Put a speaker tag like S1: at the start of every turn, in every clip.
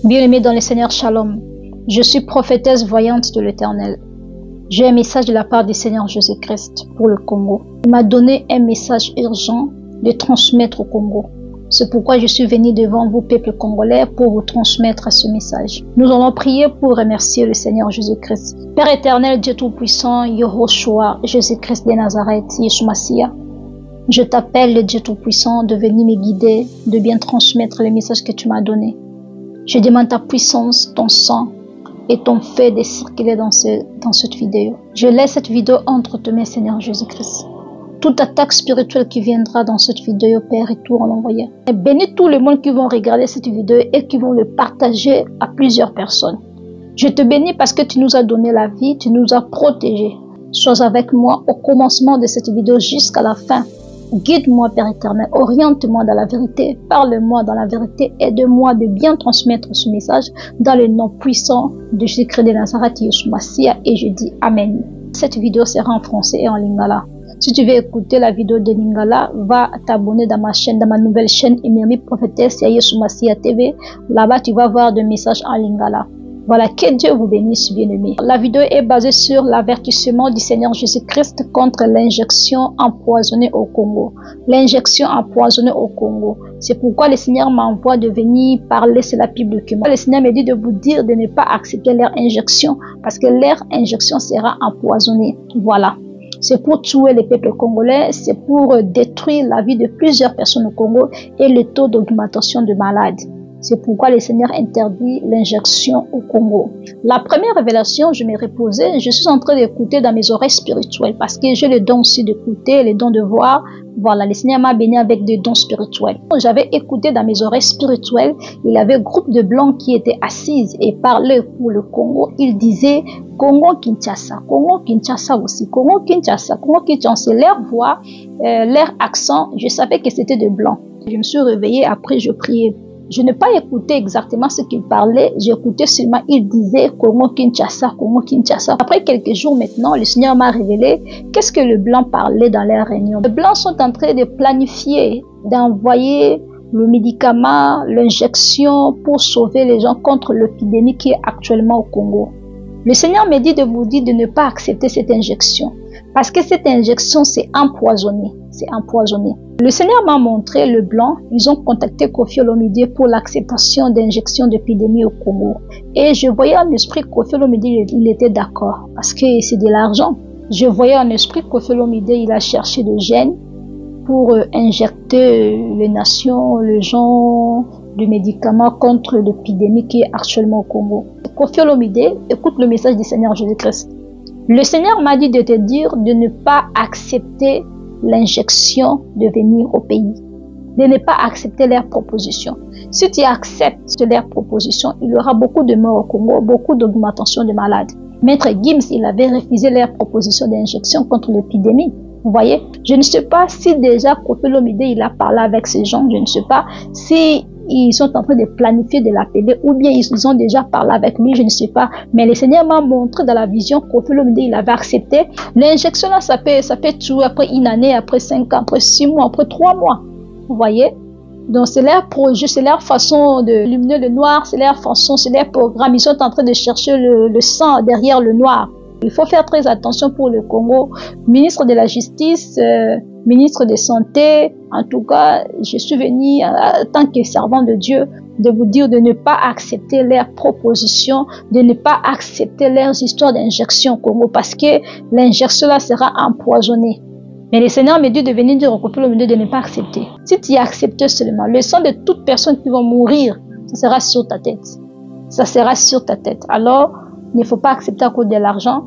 S1: Bien-aimés dans le Seigneur, Shalom. Je suis prophétesse voyante de l'Éternel. J'ai un message de la part du Seigneur Jésus-Christ pour le Congo. Il m'a donné un message urgent de transmettre au Congo. C'est pourquoi je suis venu devant vous, peuple congolais, pour vous transmettre ce message. Nous allons prier pour remercier le Seigneur Jésus-Christ. Père éternel, Dieu Tout-Puissant, Yehoshua, Jésus-Christ de Nazareth, Yeshua Mashiach, je t'appelle, le Dieu Tout-Puissant, de venir me guider, de bien transmettre le message que tu m'as donné. Je demande ta puissance, ton sang et ton feu de circuler dans cette vidéo. Je laisse cette vidéo entre tes mains, Seigneur Jésus-Christ. Toute attaque spirituelle qui viendra dans cette vidéo, Père, et tout en l'envoyer. Bénis tout le monde qui vont regarder cette vidéo et qui vont le partager à plusieurs personnes. Je te bénis parce que tu nous as donné la vie, tu nous as protégés. Sois avec moi au commencement de cette vidéo jusqu'à la fin. Guide-moi, Père éternel, oriente-moi dans la vérité, parle-moi dans la vérité, aide-moi de bien transmettre ce message dans le nom puissant de Jésus-Christ de Nazareth, Yeshua Mashiach, et je dis Amen. Cette vidéo sera en français et en lingala. Si tu veux écouter la vidéo de lingala, va t'abonner dans ma chaîne, dans ma nouvelle chaîne, Emirmi Prophétesse Yeshua Mashiach TV. Là-bas, tu vas voir des messages en lingala. Voilà, que Dieu vous bénisse, bien-aimés. La vidéo est basée sur l'avertissement du Seigneur Jésus-Christ contre l'injection empoisonnée au Congo. L'injection empoisonnée au Congo. C'est pourquoi le Seigneur m'envoie de venir parler cela publiquement. Le Seigneur me dit de vous dire de ne pas accepter leur injection parce que leur injection sera empoisonnée. Voilà. C'est pour tuer les peuples congolais, c'est pour détruire la vie de plusieurs personnes au Congo et le taux d'augmentation de malades. C'est pourquoi le Seigneur interdit l'injection au Congo. La première révélation, je me reposais, je suis en train d'écouter dans mes oreilles spirituelles parce que j'ai le don aussi d'écouter, le don de voir. Voilà, le Seigneur m'a béni avec des dons spirituels. J'avais écouté dans mes oreilles spirituelles, il y avait un groupe de blancs qui étaient assises et parlaient pour le Congo. Ils disaient Congo-Kinshasa aussi, Congo-Kinshasa. Leur voix, leur accent, je savais que c'était de blancs. Je me suis réveillée, après je priais. Je n'ai pas écouté exactement ce qu'il parlait, j'écoutais seulement, il disait Congo-Kinshasa, Congo-Kinshasa. Après quelques jours maintenant, le Seigneur m'a révélé qu'est-ce que les Blancs parlaient dans leur réunion. Les Blancs sont en train de planifier, d'envoyer le médicament, l'injection pour sauver les gens contre l'épidémie qui est actuellement au Congo. Le Seigneur me dit de vous dire de ne pas accepter cette injection. Parce que cette injection, c'est empoisonné. C'est empoisonné. Le Seigneur m'a montré le blanc. Ils ont contacté Koffi Olomide pour l'acceptation d'injection d'épidémie au Congo. Et je voyais en esprit Koffi Olomide, il était d'accord. Parce que c'est de l'argent. Je voyais en esprit Koffi Olomide, il a cherché des gènes pour injecter les nations, les gens, des médicaments contre l'épidémie qui est actuellement au Congo. Koffi Olomide, écoute le message du Seigneur Jésus-Christ. Le Seigneur m'a dit de te dire de ne pas accepter l'injection de venir au pays, de ne pas accepter leurs propositions. Si tu acceptes leurs propositions, il y aura beaucoup de morts au Congo, beaucoup d'augmentation de malades. Maître Gims, il avait refusé leurs propositions d'injection contre l'épidémie. Vous voyez, je ne sais pas si déjà Koffi Olomide il a parlé avec ces gens, je ne sais pas si ils sont en train de planifier de l'appeler ou bien ils ont déjà parlé avec lui, je ne sais pas. Mais le Seigneur m'a montré dans la vision Koffi Olomide, il avait accepté. L'injection là, ça peut tuer après une année, après 5 ans, après 6 mois, après 3 mois. Vous voyez? Donc c'est leur projet, c'est leur façon de illuminer le noir, c'est leur façon, c'est leur programme. Ils sont en train de chercher le sang derrière le noir. Il faut faire très attention pour le Congo. Ministre de la Justice, ministre de Santé, en tout cas, je suis venu en tant que servant de Dieu de vous dire de ne pas accepter leurs propositions, de ne pas accepter leurs histoires d'injection au Congo parce que l'injection là sera empoisonnée. Mais le Seigneur me dit de venir dire au Koffi Olomide de ne pas accepter. Si tu acceptes seulement, le sang de toute personne qui va mourir, ça sera sur ta tête. Ça sera sur ta tête. Alors, il ne faut pas accepter à cause de l'argent.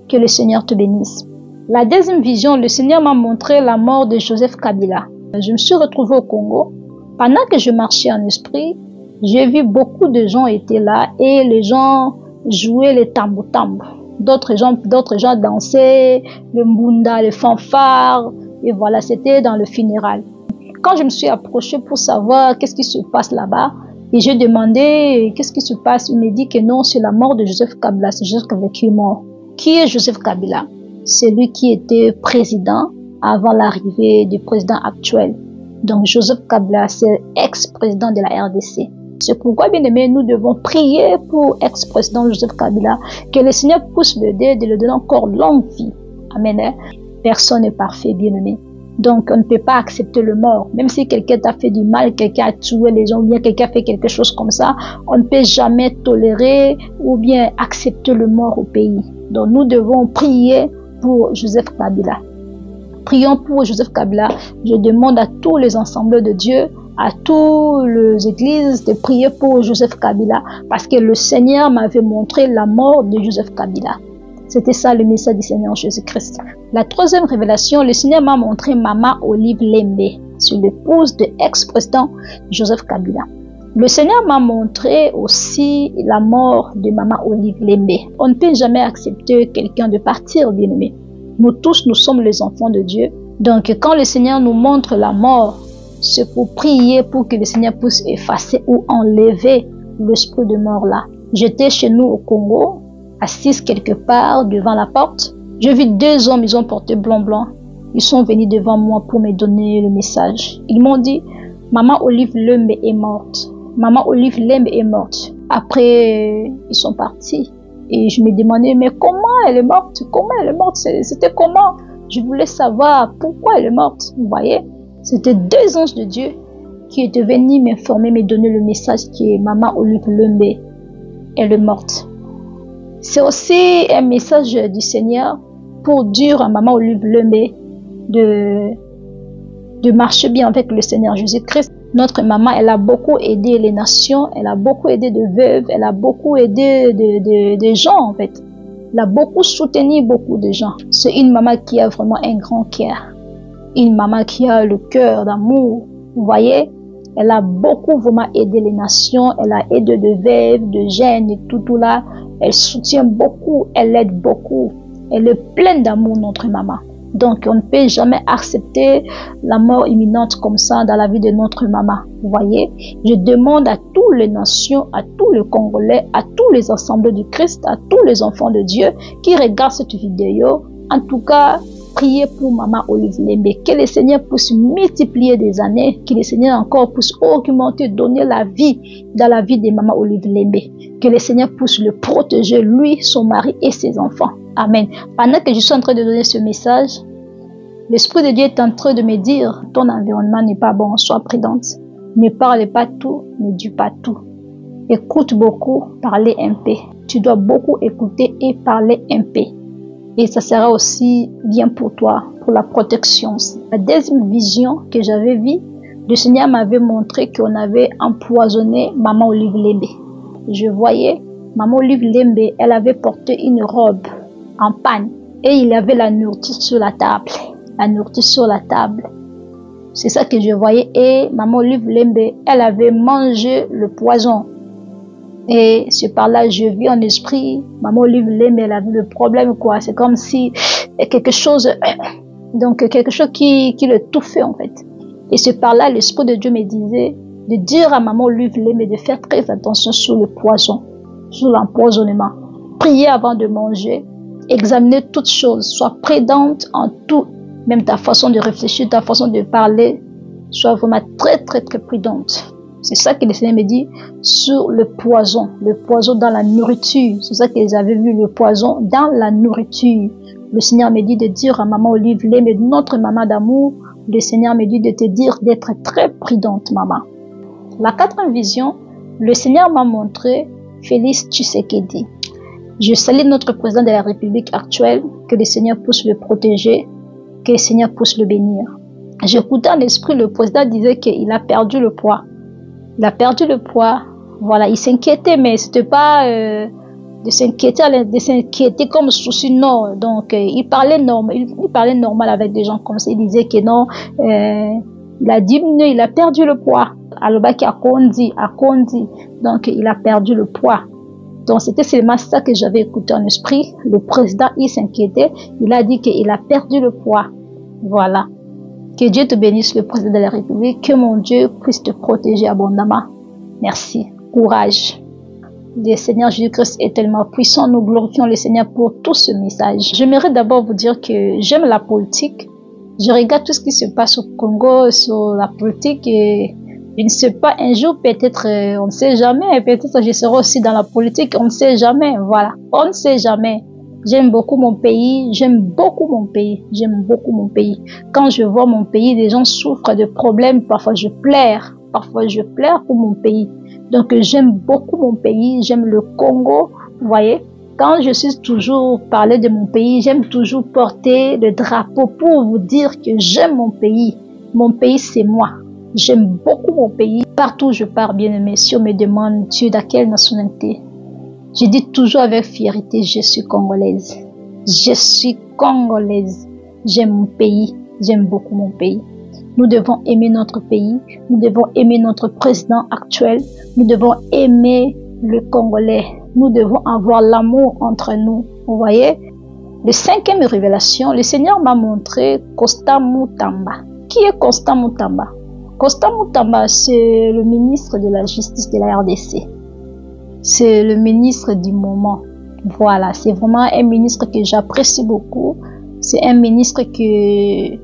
S1: Que le Seigneur te bénisse. La deuxième vision, le Seigneur m'a montré la mort de Joseph Kabila. Je me suis retrouvée au Congo. Pendant que je marchais en esprit, j'ai vu beaucoup de gens étaient là et les gens jouaient les tambour-tambour. D'autres gens dansaient, le mbunda, le fanfare. Et voilà, c'était dans le funérail. Quand je me suis approchée pour savoir qu'est-ce qui se passe là-bas, et j'ai demandé qu'est-ce qui se passe, il me dit que non, c'est la mort de Joseph Kabila, c'est Joseph Kabila qui est mort. Qui est Joseph Kabila? C'est lui qui était président avant l'arrivée du président actuel. Donc Joseph Kabila, c'est ex-président de la RDC. C'est pourquoi, bien aimé, nous devons prier pour ex-président Joseph Kabila, que le Seigneur puisse l'aider, de lui donner encore longue vie. Amen. Personne n'est parfait, bien aimé. Donc, on ne peut pas accepter le mort. Même si quelqu'un t'a fait du mal, quelqu'un a tué les gens, ou bien quelqu'un a fait quelque chose comme ça, on ne peut jamais tolérer ou bien accepter le mort au pays. Donc, nous devons prier pour Joseph Kabila. Prions pour Joseph Kabila. Je demande à tous les ensembles de Dieu, à toutes les églises de prier pour Joseph Kabila, parce que le Seigneur m'avait montré la mort de Joseph Kabila. C'était ça le message du Seigneur Jésus-Christ. La troisième révélation, le Seigneur m'a montré Maman Olive Lembe, sur l'épouse de ex-président Joseph Kabila. Le Seigneur m'a montré aussi la mort de Maman Olive Lembe. On ne peut jamais accepter quelqu'un de partir, bien-aimé. Nous tous, nous sommes les enfants de Dieu. Donc, quand le Seigneur nous montre la mort, c'est pour prier pour que le Seigneur puisse effacer ou enlever l'esprit de mort là. J'étais chez nous au Congo, assise quelque part devant la porte. J'ai vu deux hommes, ils ont porté blanc. Ils sont venus devant moi pour me donner le message. Ils m'ont dit, Maman Olive Lembe est morte. Maman Olive Lembe est morte. Après, ils sont partis. Et je me demandais, mais comment elle est morte? Comment elle est morte? C'était comment? Je voulais savoir pourquoi elle est morte. Vous voyez? C'était deux anges de Dieu qui étaient venus m'informer, me donner le message que Maman Olive Lembe, elle est morte. C'est aussi un message du Seigneur pour dire à Maman Olive Lembe de marcher bien avec le Seigneur Jésus-Christ. Notre maman, elle a beaucoup aidé les nations, elle a beaucoup aidé de veuves, elle a beaucoup aidé des gens en fait. Elle a beaucoup soutenu beaucoup de gens. C'est une maman qui a vraiment un grand cœur. Une maman qui a le cœur d'amour. Vous voyez, elle a beaucoup vraiment aidé les nations, elle a aidé de veuves, de jeunes et tout là. Elle soutient beaucoup, elle aide beaucoup. Elle est pleine d'amour, notre maman. Donc, on ne peut jamais accepter la mort imminente comme ça dans la vie de notre maman. Vous voyez, je demande à toutes les nations, à tous les Congolais, à tous les assemblées du Christ, à tous les enfants de Dieu qui regardent cette vidéo, en tout cas, priez pour Maman Olive Lembe, que le Seigneur puisse multiplier des années, que le Seigneur encore puisse augmenter, donner la vie dans la vie de Maman Olive Lembe, que le Seigneur puisse le protéger, lui, son mari et ses enfants. Amen. Pendant que je suis en train de donner ce message, l'Esprit de Dieu est en train de me dire, ton environnement n'est pas bon, sois prudente. Ne parle pas tout, ne dis pas tout. Écoute beaucoup, parlez un peu. Tu dois beaucoup écouter et parler un peu. Et ça sera aussi bien pour toi, pour la protection. La deuxième vision que j'avais vue, le Seigneur m'avait montré qu'on avait empoisonné Maman Olive Lembe. Je voyais Maman Olive Lembe, elle avait porté une robe en panne et il y avait la nourriture sur la table. La nourriture sur la table. C'est ça que je voyais. Et Maman Olive Lembe, elle avait mangé le poison. Et c'est par là je vis en esprit. Maman Olive Lembe, elle avait le problème quoi. C'est comme si quelque chose, donc quelque chose qui l'étouffait en fait. Et c'est par là l'Esprit de Dieu me disait de dire à Maman Olive Lembe de faire très attention sur le poison, sur l'empoisonnement. Prier avant de manger. Examiner toutes choses. Sois prudente en tout. Même ta façon de réfléchir, ta façon de parler, sois vraiment très prudente. C'est ça que le Seigneur me dit sur le poison dans la nourriture. C'est ça que j'avais vu, le poison dans la nourriture. Le Seigneur me dit de dire à Maman Olive Lembe, notre maman d'amour, le Seigneur me dit de te dire d'être très prudente, maman. La quatrième vision, le Seigneur m'a montré Félix Tshisekedi. Je salue notre président de la République actuelle, que le Seigneur puisse le protéger, que le Seigneur puisse le bénir. J'écoutais en esprit, le président disait qu'il a perdu le poids. Il a perdu le poids. Voilà, il s'inquiétait, mais c'était pas de s'inquiéter comme souci, non. Donc, il parlait normal avec des gens comme ça. Il disait que non, il a diminué, il a perdu le poids. Alobaki a kondi. Donc, il a perdu le poids. Donc, c'était seulement ça que j'avais écouté en esprit. Le président, il s'inquiétait. Il a dit qu'il a perdu le poids. Voilà. Que Dieu te bénisse, le président de la République. Que mon Dieu puisse te protéger abondamment. Merci. Courage. Le Seigneur Jésus-Christ est tellement puissant. Nous glorifions le Seigneur pour tout ce message. J'aimerais d'abord vous dire que j'aime la politique. Je regarde tout ce qui se passe au Congo sur la politique et Je ne sais pas, un jour peut-être, on ne sait jamais, peut-être je serai aussi dans la politique, on ne sait jamais, voilà, on ne sait jamais. J'aime beaucoup mon pays, j'aime beaucoup mon pays, j'aime beaucoup mon pays. Quand je vois mon pays, des gens souffrent de problèmes, parfois je pleure pour mon pays. Donc j'aime beaucoup mon pays, j'aime le Congo, vous voyez. Quand je suis toujours parlé de mon pays, j'aime toujours porter le drapeau pour vous dire que j'aime mon pays. Mon pays, c'est moi. J'aime beaucoup mon pays. Partout où je pars, bien aimé, si on me demande tu es de quelle nationalité, je dis toujours avec fierté, je suis congolaise. Je suis congolaise. J'aime mon pays. J'aime beaucoup mon pays. Nous devons aimer notre pays. Nous devons aimer notre président actuel. Nous devons aimer le Congolais. Nous devons avoir l'amour entre nous. Vous voyez? Le cinquième révélation, le Seigneur m'a montré Constant Mutamba. Qui est Constant Mutamba? Constant Mutamba, c'est le ministre de la Justice de la RDC. C'est le ministre du moment. Voilà, c'est vraiment un ministre que j'apprécie beaucoup. C'est un ministre que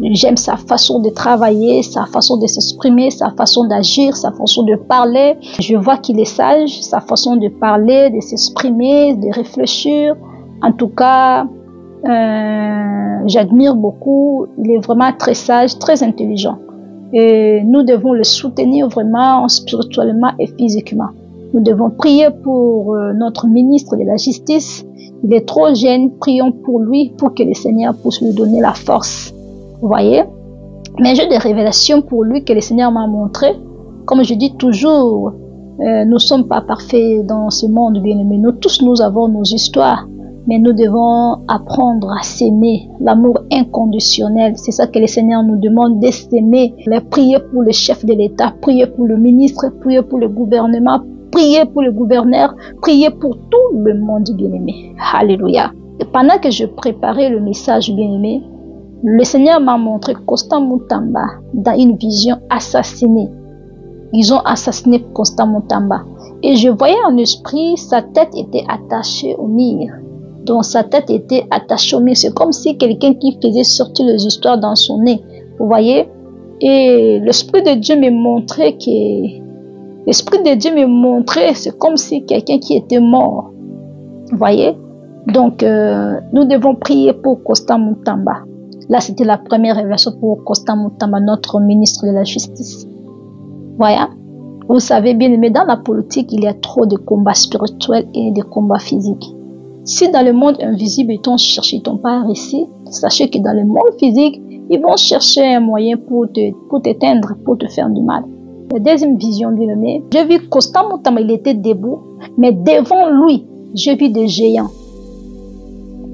S1: j'aime sa façon de travailler, sa façon de s'exprimer, sa façon d'agir, sa façon de parler. Je vois qu'il est sage, sa façon de parler, de s'exprimer, de réfléchir. En tout cas, j'admire beaucoup. Il est vraiment très sage, très intelligent. Et nous devons le soutenir vraiment spirituellement et physiquement. Nous devons prier pour notre ministre de la Justice. Il est trop jeune, prions pour lui, pour que le Seigneur puisse lui donner la force. Vous voyez? Mais j'ai des révélations pour lui que le Seigneur m'a montré. Comme je dis toujours, nous ne sommes pas parfaits dans ce monde, bien aimé. Nous tous, nous avons nos histoires. Mais nous devons apprendre à s'aimer, l'amour inconditionnel. C'est ça que le Seigneur nous demande, de s'aimer. Prier pour le chef de l'État, prier pour le ministre, prier pour le gouvernement, prier pour le gouverneur, prier pour tout le monde, bien-aimé. Alléluia. Et pendant que je préparais le message, bien-aimé, le Seigneur m'a montré Constant Mutamba dans une vision assassinée. Ils ont assassiné Constant Mutamba. Et je voyais en esprit, sa tête était attachée au mur. Donc sa tête était attachée au mur. C'est comme si quelqu'un qui faisait sortir les histoires dans son nez. Vous voyez? Et l'Esprit de Dieu me montrait que... L'Esprit de Dieu me montrait, c'est comme si quelqu'un qui était mort. Vous voyez? Donc, nous devons prier pour Constant Mutamba. Là, c'était la première révélation pour Constant Mutamba, notre ministre de la Justice. Voilà. Vous savez bien, mais dans la politique, il y a trop de combats spirituels et de combats physiques. Si dans le monde invisible, ils t'ont cherché, ils t'ont pas réussi, sachez que dans le monde physique, ils vont chercher un moyen pour t'éteindre, pour te faire du mal. La deuxième vision, bien aimé, j'ai vu Constant Mutamba, il était debout, mais devant lui, j'ai vu des géants.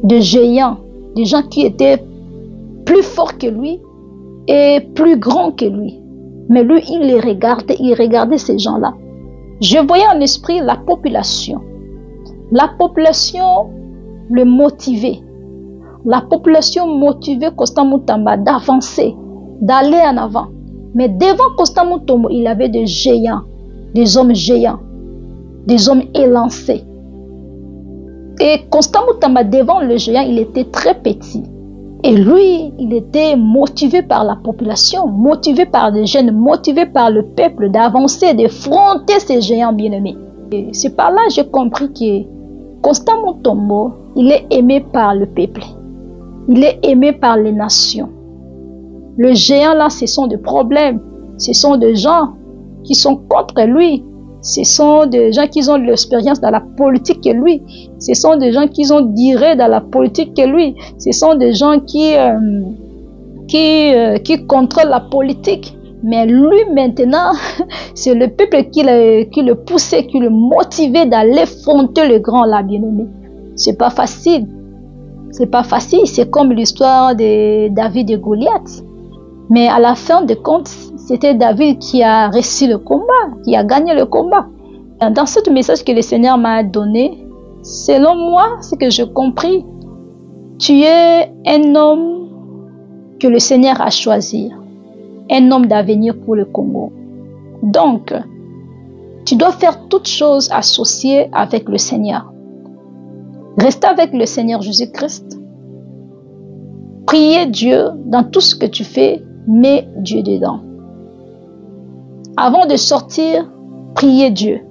S1: Des géants, des gens qui étaient plus forts que lui et plus grands que lui. Mais lui, il regardait ces gens-là. Je voyais en esprit la population. La population le motivait. La population motivait Constant Mutamba d'avancer, d'aller en avant. Mais devant Constant Mutamba, il y avait des géants, des hommes élancés. Et Constant Mutamba, devant le géant, il était très petit. Et lui, il était motivé par la population, motivé par les jeunes, motivé par le peuple d'avancer, d'affronter ces géants bien-aimés. C'est par là que j'ai compris que Constant Mutamba, il est aimé par le peuple. Il est aimé par les nations. Le géant là, ce sont des problèmes. Ce sont des gens qui sont contre lui. Ce sont des gens qui ont de l'expérience dans la politique que lui. Ce sont des gens qui ont duré dans la politique que lui. Ce sont des gens qui contrôlent la politique. Mais lui maintenant, c'est le peuple qui le poussait, qui le motivait d'aller affronter le grand là, bien-aimé. C'est pas facile. C'est pas facile. C'est comme l'histoire de David et Goliath. Mais à la fin de compte, c'était David qui a réussi le combat, qui a gagné le combat. Dans ce message que le Seigneur m'a donné, selon moi, ce que j'ai compris, tu es un homme que le Seigneur a choisi, un homme d'avenir pour le Congo. Donc, tu dois faire toutes choses associées avec le Seigneur. Reste avec le Seigneur Jésus-Christ. Priez Dieu dans tout ce que tu fais, mets Dieu dedans. Avant de sortir, priez Dieu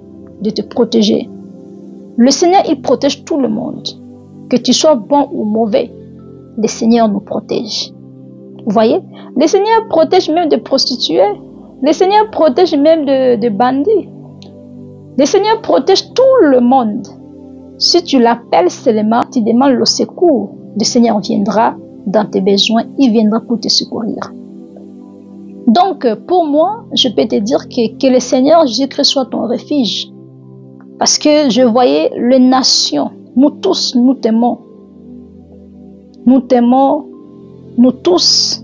S1: de te protéger. Le Seigneur, il protège tout le monde. Que tu sois bon ou mauvais, le Seigneur nous protège. Vous voyez? Le Seigneur protège même des prostituées. Le Seigneur protège même de bandits. Le Seigneur protège tout le monde. Si tu l'appelles seulement, tu demandes le secours, le Seigneur viendra dans tes besoins, il viendra pour te secourir. Donc, pour moi, je peux te dire que le Seigneur Jésus-Christ soit ton refuge. Parce que je voyais les nations, nous tous, nous t'aimons. Nous t'aimons, nous tous,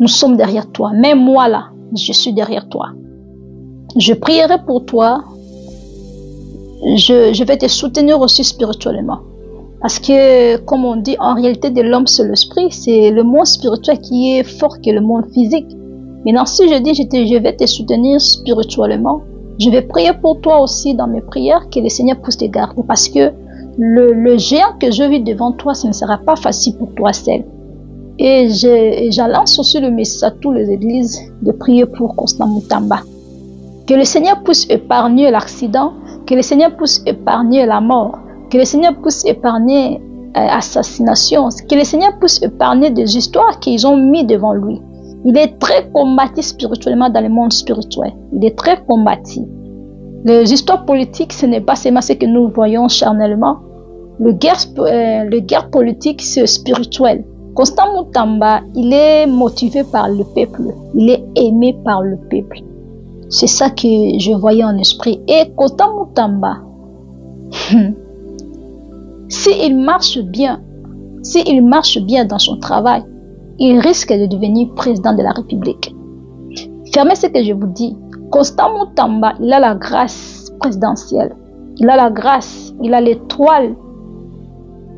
S1: nous sommes derrière toi. Même moi là, je suis derrière toi. Je prierai pour toi. Je vais te soutenir aussi spirituellement. Parce que, comme on dit, en réalité de l'homme c'est l'esprit, c'est le monde spirituel qui est fort que le monde physique. Maintenant, si je dis je vais te soutenir spirituellement, je vais prier pour toi aussi dans mes prières, que le Seigneur puisse te garder. Parce que le géant que je vis devant toi, ce ne sera pas facile pour toi seul. Et j'annonce aussi le message à toutes les églises de prier pour Constant Mutamba. Que le Seigneur puisse épargner l'accident, que le Seigneur puisse épargner la mort, que le Seigneur puisse épargner l'assassination, que le Seigneur puisse épargner des histoires qu'ils ont mis devant lui. Il est très combattu spirituellement dans le monde spirituel. Il est très combattu. Les histoires politiques, ce n'est pas seulement ce que nous voyons charnellement. Le guerre politique, c'est spirituel. Constant Mutamba, il est motivé par le peuple. Il est aimé par le peuple. C'est ça que je voyais en esprit. Et Constant Mutamba, s'il marche bien dans son travail, il risque de devenir président de la République. Fermez ce que je vous dis. Constant Mutamba, il a la grâce présidentielle. Il a la grâce, il a l'étoile.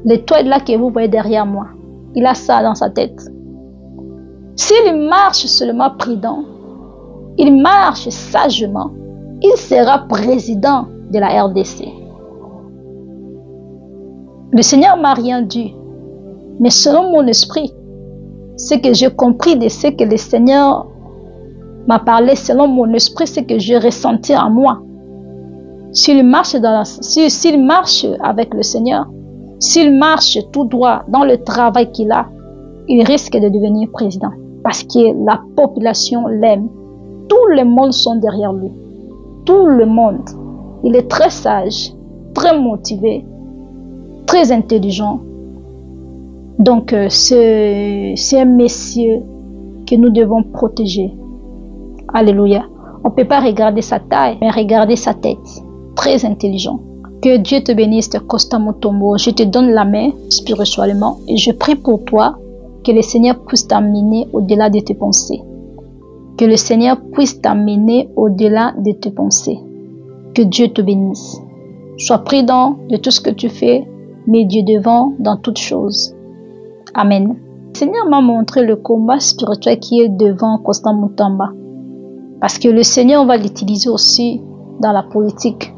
S1: L'étoile là que vous voyez derrière moi. Il a ça dans sa tête. S'il marche seulement prudent, il marche sagement, il sera président de la RDC. Le Seigneur m'a rien dit, mais selon mon esprit, ce que j'ai compris de ce que le Seigneur m'a parlé, selon mon esprit, ce que j'ai ressenti en moi. S'il marche avec le Seigneur, s'il marche tout droit dans le travail qu'il a, il risque de devenir président. Parce que la population l'aime. Tout le monde sont derrière lui. Tout le monde. Il est très sage, très motivé, très intelligent. Donc, c'est un monsieur que nous devons protéger. Alléluia. On ne peut pas regarder sa taille, mais regarder sa tête. Très intelligent. Que Dieu te bénisse, Constant Mutamba. Je te donne la main spirituellement et je prie pour toi que le Seigneur puisse t'amener au-delà de tes pensées. Que le Seigneur puisse t'amener au-delà de tes pensées. Que Dieu te bénisse. Sois prudent de tout ce que tu fais, mets Dieu devant dans toutes choses. Amen. Le Seigneur m'a montré le combat spirituel qui est devant Constant Mutamba. Parce que le Seigneur va l'utiliser aussi dans la politique.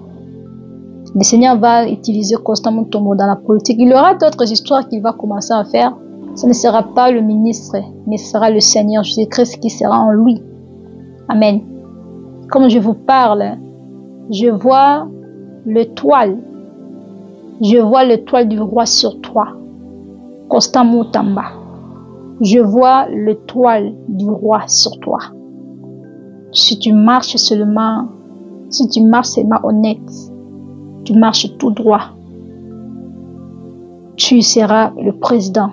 S1: Le Seigneur va utiliser Constant Mutamba dans la politique. Il y aura d'autres histoires qu'il va commencer à faire. Ce ne sera pas le ministre, mais ce sera le Seigneur Jésus-Christ qui sera en lui. Amen. Comme je vous parle, je vois l'étoile. Je vois l'étoile du roi sur toi. Constant Mutamba. Je vois l'étoile du roi sur toi. Si tu marches seulement honnête, tu marches tout droit, tu seras le président.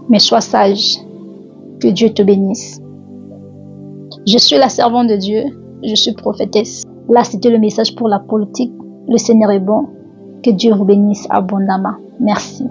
S1: Mais sois sage. Que Dieu te bénisse. Je suis la servante de Dieu. Je suis prophétesse. Là, c'était le message pour la politique. Le Seigneur est bon. Que Dieu vous bénisse abondamment. Merci.